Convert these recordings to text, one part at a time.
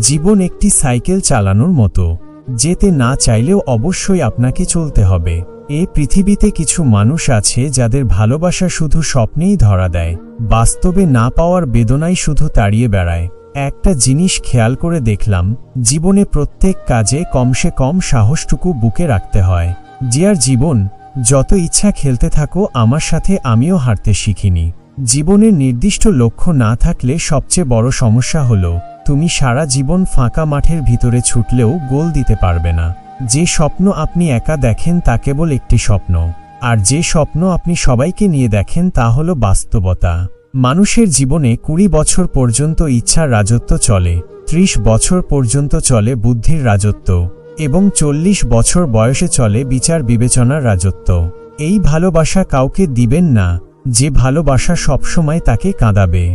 জীবন একটি সাইকেল চালানোর মতো, যেতে না চাইলেও অবশ্যই আপনাকে চলতে হবে। এই পৃথিবীতে কিছু মানুষ আছে যাদের ভালোবাসা শুধু স্বপ্নেই ধরা দেয়, বাস্তবে না পাওয়ার বেদনাই শুধু তাড়িয়ে বেড়ায়। একটা জিনিস খেয়াল করে দেখলাম, জীবনে প্রত্যেক কাজে কমসে কম সাহসটুকু বুকে রাখতে হয়। জিয়ার জীবন, যত ইচ্ছা খেলতে থাকো আমার সাথে, আমিও হারতে শিখিনি। জীবনের নির্দিষ্ট লক্ষ্য না থাকলে সবচেয়ে বড় সমস্যা হলো তুমি সারা জীবন ফাঁকা মাঠের ভিতরে ছুটলেও গোল দিতে পারবে না। যে স্বপ্ন আপনি একা দেখেন তা কেবল একটি স্বপ্ন, আর যে স্বপ্ন আপনি সবাইকে নিয়ে দেখেন তা হলো বাস্তবতা। মানুষের জীবনে 20 বছর পর্যন্ত ইচ্ছার রাজত্ব চলে, 30 বছর পর্যন্ত চলে বুদ্ধির রাজত্ব, এবং 40 বছর বয়সে চলে বিচার বিবেচনার রাজত্ব। এই ভালোবাসা কাউকে দিবেন না যে ভালোবাসা সবসময় তাকে কাঁদাবে।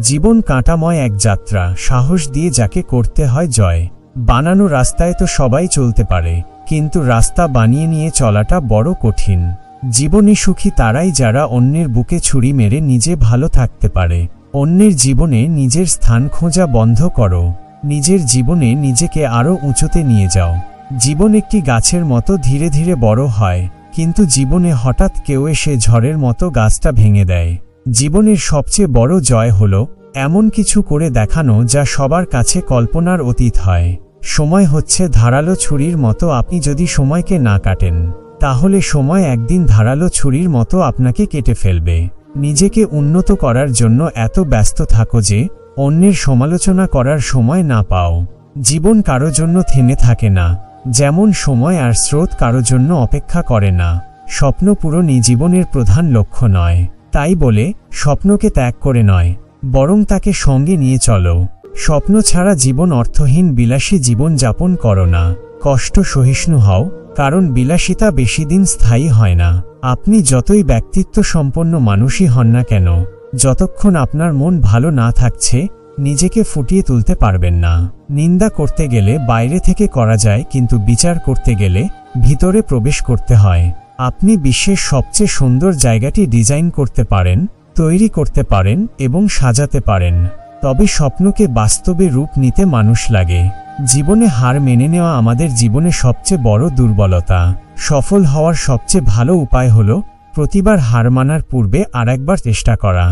জীবন কাঁটাময় এক যাত্রা, সাহস দিয়ে যাকে করতে হয় জয়। বানানো রাস্তায় তো সবাই চলতে পারে, কিন্তু রাস্তা বানিয়ে নিয়ে চলাটা বড় কঠিন। জীবনে সুখী তারাই যারা অন্যের বুকে ছুরি মেরে নিজে ভালো থাকতে পারে। অন্যের জীবনে নিজের স্থান খোঁজা বন্ধ করো, নিজের জীবনে নিজেকে আরও উঁচুতে নিয়ে যাও। জীবন একটি গাছের মতো ধীরে ধীরে বড় হয়, কিন্তু জীবনে হঠাৎ কেউ এসে ঝড়ের মতো গাছটা ভেঙে দেয়। জীবনের সবচেয়ে বড় জয় হলো এমন কিছু করে দেখানো যা সবার কাছে কল্পনার অতীত হয়। সময় হচ্ছে ধারালো ছুরির মতো, আপনি যদি সময়কে না কাটেন তাহলে সময় একদিন ধারালো ছুরির মতো আপনাকে কেটে ফেলবে। নিজেকে উন্নত করার জন্য এত ব্যস্ত থাকো যে অন্যের সমালোচনা করার সময় না পাও। জীবন কারো জন্য থেমে থাকে না, যেমন সময় আর স্রোত কারো জন্য অপেক্ষা করে না। স্বপ্ন পূরণই জীবনের প্রধান লক্ষ্য নয়, তাই বলে স্বপ্নকে ত্যাগ করে নয়, বরং তাকে সঙ্গে নিয়ে চলো। স্বপ্ন ছাড়া জীবন অর্থহীন, বিলাসী জীবন যাপন করো না। কষ্ট সহিষ্ণু হও, কারণ বিলাসিতা বেশিদিন স্থায়ী হয় না। আপনি যতই ব্যক্তিত্ব সম্পন্ন মানুষই হন না কেন, যতক্ষণ আপনার মন ভালো না থাকছে নিজেকে ফুটিয়ে তুলতে পারবেন না। নিন্দা করতে গেলে বাইরে থেকে করা যায়, কিন্তু বিচার করতে গেলে ভিতরে প্রবেশ করতে হয়। আপনি বিশ্বের সবচেয়ে সুন্দর জায়গাটি ডিজাইন করতে পারেন, তৈরি করতে পারেন এবং সাজাতে পারেন, তবে স্বপ্নকে বাস্তবে রূপ নিতে মানুষ লাগে। জীবনে হার মেনে নেওয়া আমাদের জীবনে সবচেয়ে বড় দুর্বলতা। সফল হওয়ার সবচেয়ে ভালো উপায় হলো প্রতিবার হার মানার পূর্বে আরেকবার চেষ্টা করা।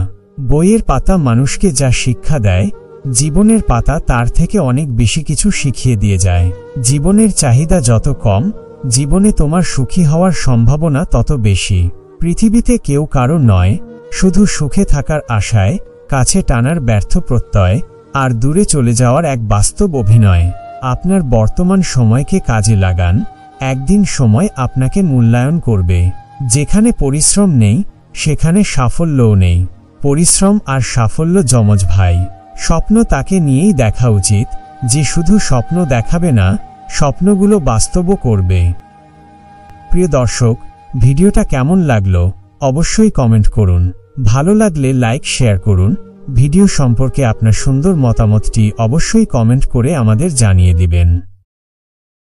বইয়ের পাতা মানুষকে যা শিক্ষা দেয়, জীবনের পাতা তার থেকে অনেক বেশি কিছু শিখিয়ে দিয়ে যায়। জীবনের চাহিদা যত কম, জীবনে তোমার সুখী হওয়ার সম্ভাবনা তত বেশি। পৃথিবীতে কেউ কারো নয়, শুধু সুখে থাকার আশায়, কাছে টানার ব্যর্থ প্রত্যয়, আর দূরে চলে যাওয়ার এক বাস্তব অভিনয়। আপনার বর্তমান সময়কে কাজে লাগান, একদিন সময় আপনাকে মূল্যায়ন করবে। যেখানে পরিশ্রম নেই সেখানে সাফল্যও নেই। পরিশ্রম আর সাফল্য যমজ ভাই। স্বপ্ন তাকে নিয়েই দেখা উচিত যে শুধু স্বপ্ন দেখাবে না, স্বপ্নগুলো বাস্তবও করবে। প্রিয় দর্শক, ভিডিওটা কেমন লাগলো অবশ্যই কমেন্ট করুন। ভালো লাগলে লাইক শেয়ার করুন। ভিডিও সম্পর্কে আপনার সুন্দর মতামতটি অবশ্যই কমেন্ট করে আমাদের জানিয়ে দিবেন।